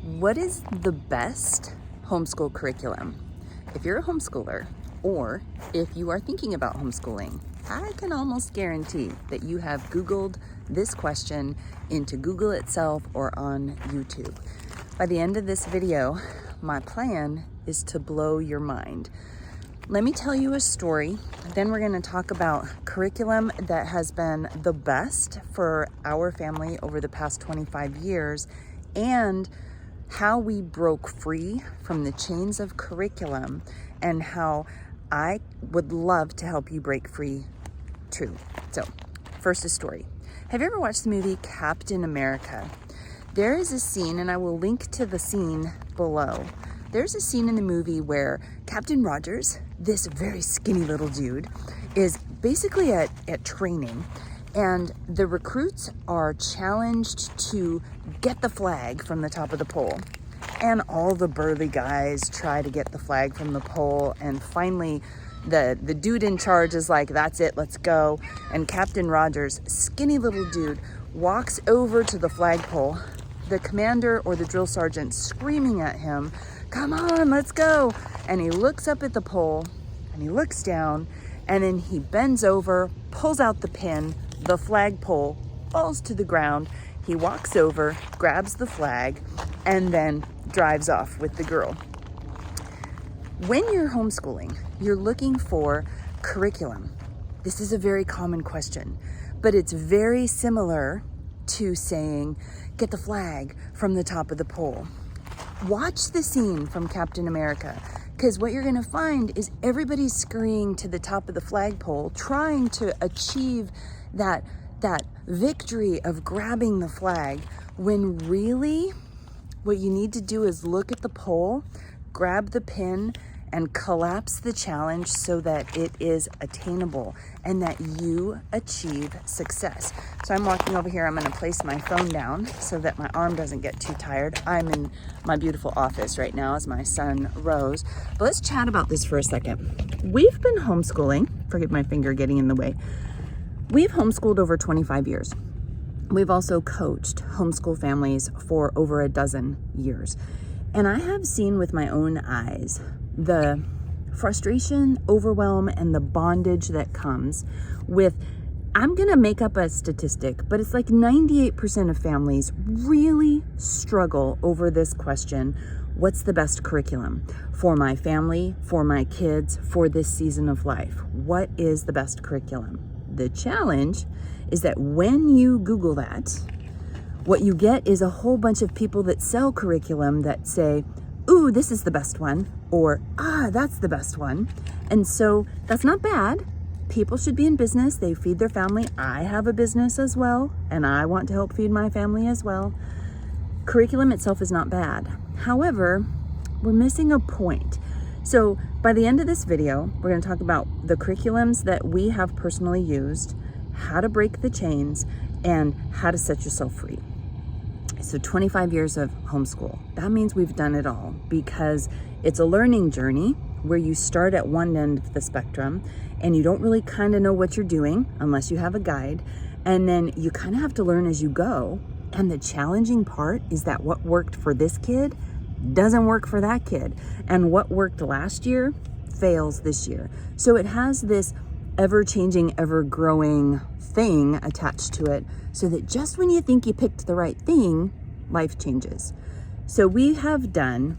What is the best homeschool curriculum? If you're a homeschooler or if you are thinking about homeschooling, I can almost guarantee that you have Googled this question into Google itself or on YouTube. By the end of this video, my plan is to blow your mind. Let me tell you a story, then we're going to talk about curriculum that has been the best for our family over the past 25 years and how we broke free from the chains of curriculum and how I would love to help you break free too. So, first a story. Have you ever watched the movie Captain America? There is a scene, and I will link to the scene below. There's a scene in the movie where Captain Rogers, this very skinny little dude, is basically at training, and the recruits are challenged to get the flag from the top of the pole. And all the burly guys try to get the flag from the pole, and finally the dude in charge is like, that's it, let's go. And Captain Rogers, skinny little dude, walks over to the flagpole. The commander or the drill sergeant screaming at him, come on, let's go. And he looks up at the pole and he looks down, and then he bends over, pulls out the pin, the flagpole falls to the ground. He walks over, grabs the flag, and then drives off with the girl. When you're homeschooling, you're looking for curriculum. This is a very common question, but it's very similar to saying, get the flag from the top of the pole. Watch the scene from Captain America, because what you're gonna find is everybody's scurrying to the top of the flagpole, trying to achieve that victory of grabbing the flag, when really what you need to do is look at the pole, grab the pin, and collapse the challenge so that it is attainable and that you achieve success. So I'm walking over here. I'm going to place my phone down so that my arm doesn't get too tired. I'm in my beautiful office right now as my son Rose. But let's chat about this for a second. We've been homeschooling. Forget my finger getting in the way. We've homeschooled over 25 years. We've also coached homeschool families for over a dozen years. And I have seen with my own eyes the frustration, overwhelm, and the bondage that comes with, I'm gonna make up a statistic, but it's like 98% of families really struggle over this question: what's the best curriculum for my family, for my kids, for this season of life? What is the best curriculum? The challenge is that when you Google that, what you get is a whole bunch of people that sell curriculum that say, ooh, this is the best one, or that's the best one. And so that's not bad. People should be in business. They feed their family. I have a business as well, and I want to help feed my family as well. Curriculum itself is not bad. However, we're missing a point. So by the end of this video, we're going to talk about the curriculums that we have personally used, how to break the chains, and how to set yourself free. So 25 years of homeschool, that means we've done it all, because it's a learning journey where you start at one end of the spectrum and you don't really kind of know what you're doing unless you have a guide. And then you kind of have to learn as you go. And the challenging part is that what worked for this kid doesn't work for that kid. And what worked last year fails this year. So it has this ever-changing, ever-growing thing attached to it, so that just when you think you picked the right thing, life changes. So we have done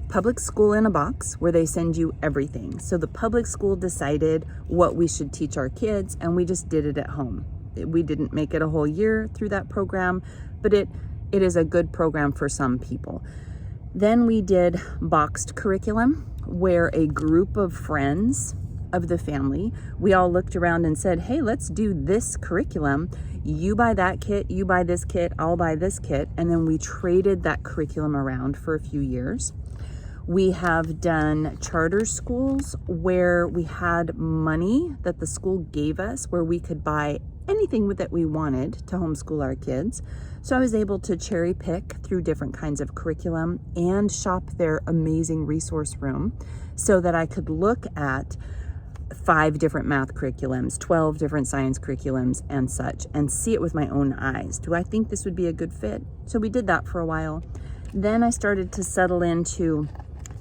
public school in a box, where they send you everything. So the public school decided what we should teach our kids, and we just did it at home. We didn't make it a whole year through that program, but it is a good program for some people. Then we did boxed curriculum, where a group of friends of the family, we all looked around and said, hey, let's do this curriculum. You buy that kit, you buy this kit, I'll buy this kit. And then we traded that curriculum around for a few years. We have done charter schools where we had money that the school gave us, where we could buy anything that we wanted to homeschool our kids. So I was able to cherry pick through different kinds of curriculum and shop their amazing resource room so that I could look at 5 different math curriculums, 12 different science curriculums and such, and see it with my own eyes. Do I think this would be a good fit? So we did that for a while. Then I started to settle into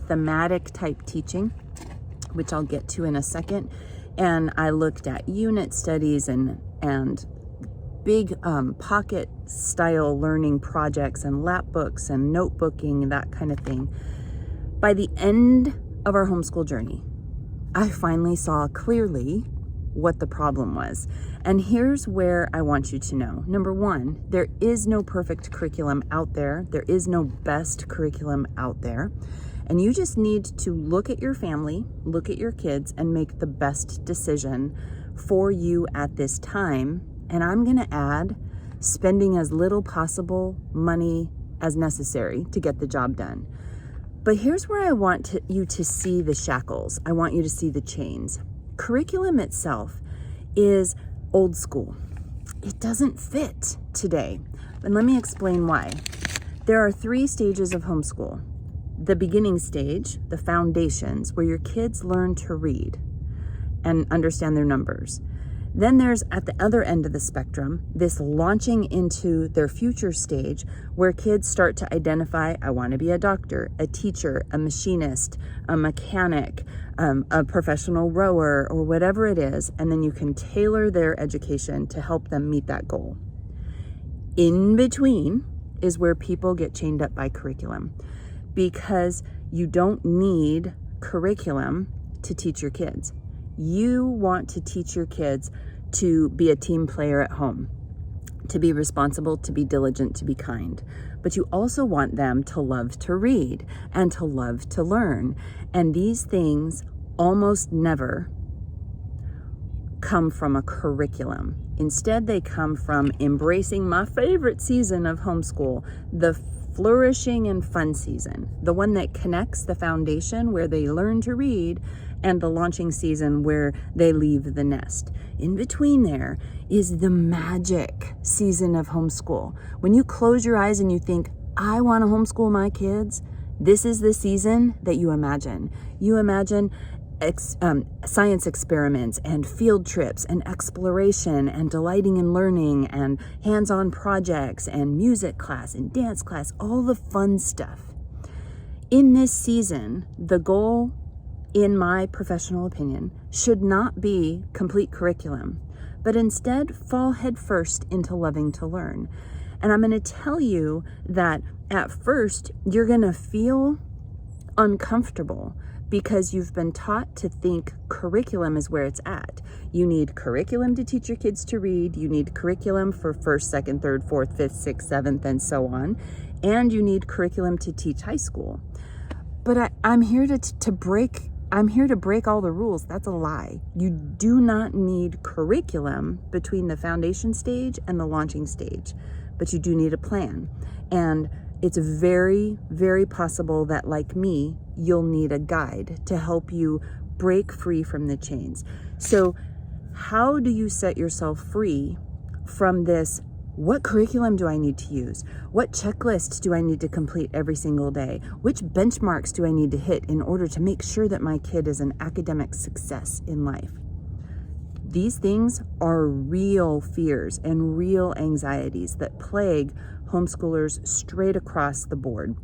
thematic type teaching, which I'll get to in a second. And I looked at unit studies and big pocket style learning projects and lap books and notebooking, that kind of thing. By the end of our homeschool journey, I finally saw clearly what the problem was. And here's where I want you to know. Number one, there is no perfect curriculum out there. There is no best curriculum out there. And you just need to look at your family, look at your kids, and make the best decision for you at this time. And I'm going to add spending as little possible money as necessary to get the job done. But here's where I want you to see the shackles. I want you to see the chains. Curriculum itself is old school. It doesn't fit today. And let me explain why. There are 3 stages of homeschool. The beginning stage, the foundations, where your kids learn to read and understand their numbers. Then there's, at the other end of the spectrum, this launching into their future stage where kids start to identify, I want to be a doctor, a teacher, a machinist, a mechanic, a professional rower, or whatever it is, and then you can tailor their education to help them meet that goal. In between is where people get chained up by curriculum, because you don't need curriculum to teach your kids. You want to teach your kids to be a team player at home, to be responsible, to be diligent, to be kind. But you also want them to love to read and to love to learn. And these things almost never come from a curriculum. Instead, they come from embracing my favorite season of homeschool, the flourishing and fun season, the one that connects the foundation where they learn to read and the launching season where they leave the nest. In between there is the magic season of homeschool. When you close your eyes and you think, I want to homeschool my kids, this is the season that you imagine. You imagine science experiments and field trips and exploration and delighting in learning and hands-on projects and music class and dance class, all the fun stuff. In this season, the goal, in my professional opinion, should not be complete curriculum, but instead fall headfirst into loving to learn. And I'm going to tell you that at first, you're going to feel uncomfortable because you've been taught to think curriculum is where it's at. You need curriculum to teach your kids to read. You need curriculum for 1st, 2nd, 3rd, 4th, 5th, 6th, 7th, and so on. And you need curriculum to teach high school. But I'm here to break all the rules. That's a lie. You do not need curriculum between the foundation stage and the launching stage, but you do need a plan. And it's very, very possible that, like me, you'll need a guide to help you break free from the chains. So how do you set yourself free from this? What curriculum do I need to use? What checklists do I need to complete every single day? Which benchmarks do I need to hit in order to make sure that my kid is an academic success in life? These things are real fears and real anxieties that plague homeschoolers straight across the board.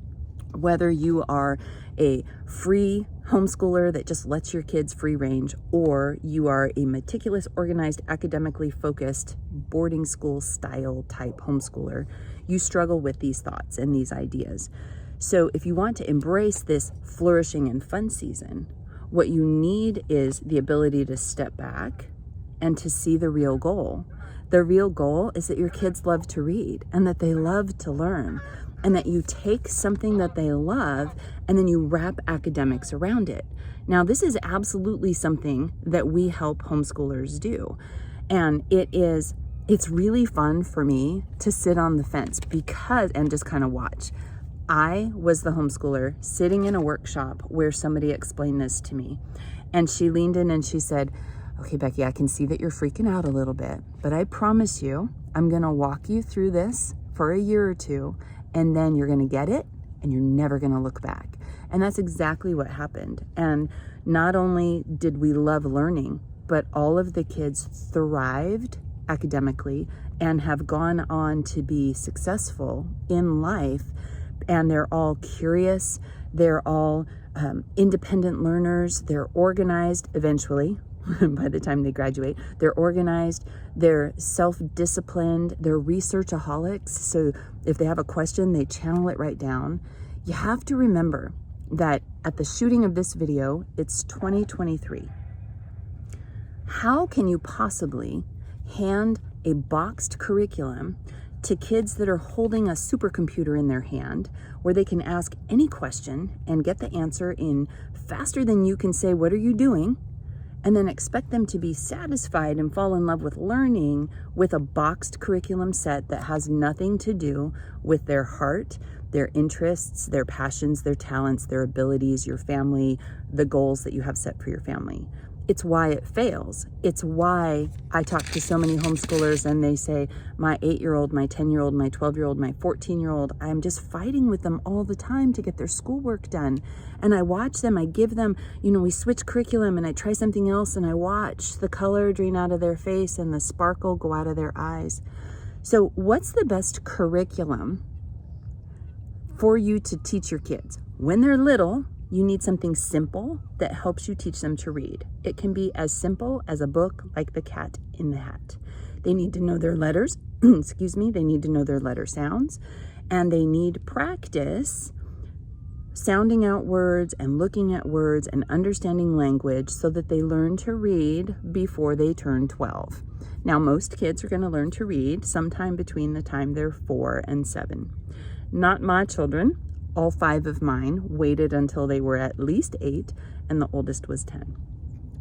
Whether you are a free homeschooler that just lets your kids free range, or you are a meticulous, organized, academically focused, boarding school style type homeschooler, you struggle with these thoughts and these ideas. So if you want to embrace this flourishing and fun season, what you need is the ability to step back and to see the real goal. The real goal is that your kids love to read and that they love to learn, and that you take something that they love and then you wrap academics around it. Now, this is absolutely something that we help homeschoolers do. And it's really fun for me to sit on the fence and just kind of watch. I was the homeschooler sitting in a workshop where somebody explained this to me, and she leaned in and she said, okay, Becky, I can see that you're freaking out a little bit, but I promise you, I'm going to walk you through this for a year or two, and then you're going to get it, and you're never going to look back. And that's exactly what happened. And not only did we love learning, but all of the kids thrived academically and have gone on to be successful in life and they're all curious. They're all independent learners. They're organized eventually. By the time they graduate, they're organized, they're self-disciplined, they're researchaholics. So if they have a question, they channel it right down. You have to remember that at the shooting of this video, it's 2023. How can you possibly hand a boxed curriculum to kids that are holding a supercomputer in their hand where they can ask any question and get the answer in faster than you can say, "What are you doing?" and then expect them to be satisfied and fall in love with learning with a boxed curriculum set that has nothing to do with their heart, their interests, their passions, their talents, their abilities, your family, the goals that you have set for your family. It's why it fails. It's why I talk to so many homeschoolers and they say, my 8-year-old, my 10-year-old, my 12-year-old, my 14-year-old, I'm just fighting with them all the time to get their schoolwork done. And I watch them, I give them, we switch curriculum and I try something else and I watch the color drain out of their face and the sparkle go out of their eyes. So what's the best curriculum for you to teach your kids? When they're little, you need something simple that helps you teach them to read. It can be as simple as a book like The Cat in the Hat. They need to know their letters, they need to know their letter sounds, and they need practice sounding out words and looking at words and understanding language so that they learn to read before they turn 12. Now, most kids are going to learn to read sometime between the time they're 4 and 7. Not my children. All 5 of mine waited until they were at least 8, and the oldest was 10.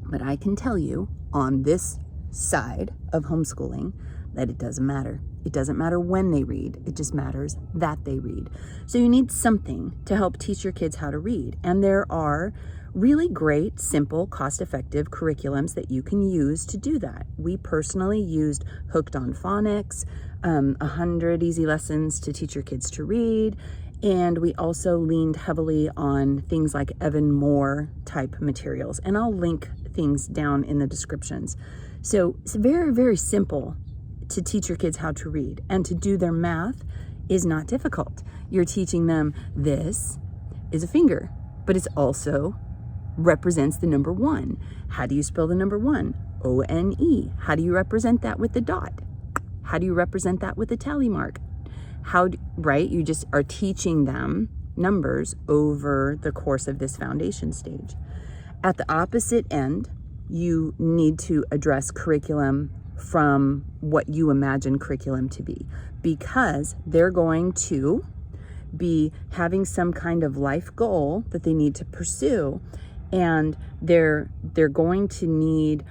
But I can tell you on this side of homeschooling that it doesn't matter. It doesn't matter when they read. It just matters that they read. So you need something to help teach your kids how to read. And there are really great, simple, cost-effective curriculums that you can use to do that. We personally used Hooked on Phonics, 100 Easy Lessons to Teach Your Kids to Read, and we also leaned heavily on things like Evan Moore type materials. And I'll link things down in the descriptions. So it's very, very simple to teach your kids how to read. And to do their math is not difficult. You're teaching them this is a finger, but it also represents the number 1. How do you spell the number 1? O-N-E. How do you represent that with the dot? How do you represent that with the tally mark? Right? You just are teaching them numbers over the course of this foundation stage. At the opposite end, you need to address curriculum from what you imagine curriculum to be, because they're going to be having some kind of life goal that they need to pursue, and they're going to need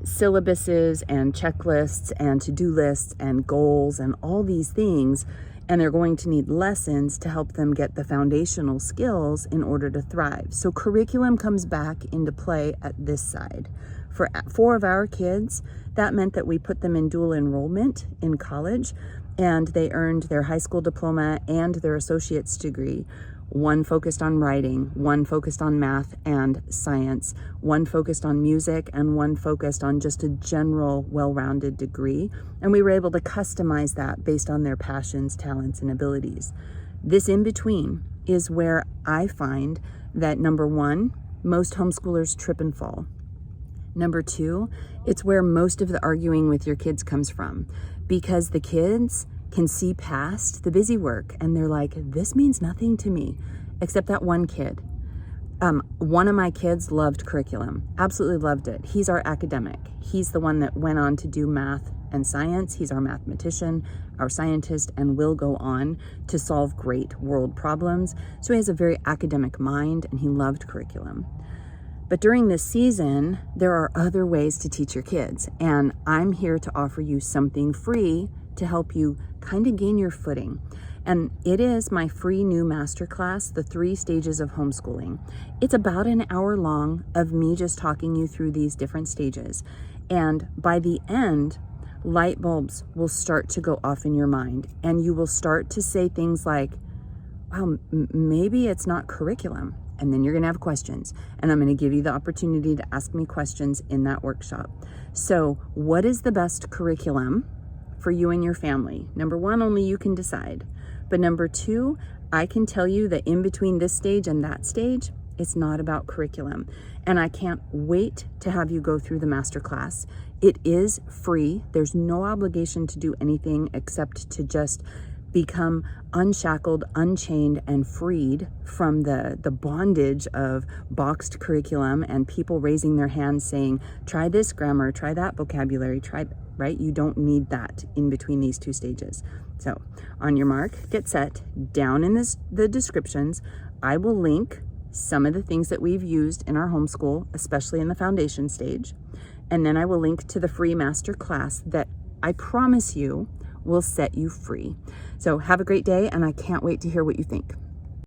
syllabuses and checklists and to-do lists and goals and all these things, and they're going to need lessons to help them get the foundational skills in order to thrive. So curriculum comes back into play at this side. For 4 of our kids, that meant that we put them in dual enrollment in college, and they earned their high school diploma and their associate's degree. One focused on writing, one focused on math and science, one focused on music, and one focused on just a general well-rounded degree. And we were able to customize that based on their passions, talents, and abilities. This in-between is where I find that, number 1, most homeschoolers trip and fall. Number 2, it's where most of the arguing with your kids comes from, because the kids can see past the busy work and they're like, this means nothing to me, except that one kid. One of my kids loved curriculum, absolutely loved it. He's our academic. He's the one that went on to do math and science. He's our mathematician, our scientist, and will go on to solve great world problems. So he has a very academic mind and he loved curriculum. But during this season, there are other ways to teach your kids, and I'm here to offer you something free to help you kind of gain your footing. And it is my free new masterclass, The 3 Stages of Homeschooling. It's about an hour long of me just talking you through these different stages. And by the end, light bulbs will start to go off in your mind, and you will start to say things like, wow, maybe it's not curriculum. And then you're going to have questions, and I'm going to give you the opportunity to ask me questions in that workshop. So what is the best curriculum for you and your family? Number 1, only you can decide. But number 2, I can tell you that in between this stage and that stage, it's not about curriculum. And I can't wait to have you go through the masterclass. It is free. There's no obligation to do anything except to just become unshackled, unchained, and freed from the bondage of boxed curriculum and people raising their hands saying, try this grammar, try that vocabulary, right? You don't need that in between these two stages. So on your mark, get set. Down in the descriptions, I will link some of the things that we've used in our homeschool, especially in the foundation stage. And then I will link to the free masterclass that I promise you will set you free. So have a great day, and I can't wait to hear what you think.